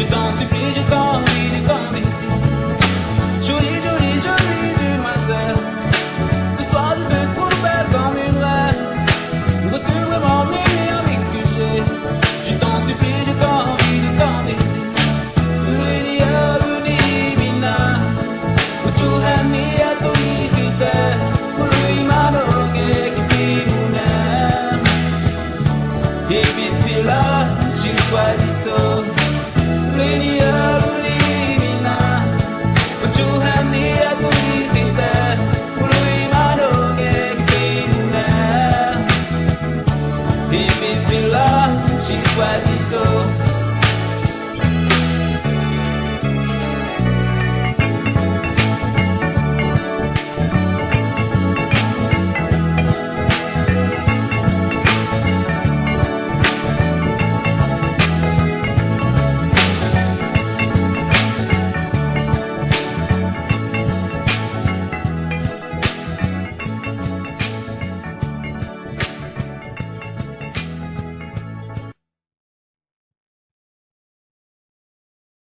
Je t'en supplie, je t'en prie de tomber ici. Jolie, jolie, jolie demoiselle, ce soir je te trouve belle comme une reine. Veux-tu vraiment m'aimer avec ce que j'ai? Je t'en supplie, je t'en prie de tomber ici. Lydia, Lunimina, tu as mis à ton idée, lui m'a nogué qui vit mon air. Et puis t'es là, j'ai choisi ça. J'ai choisi ça.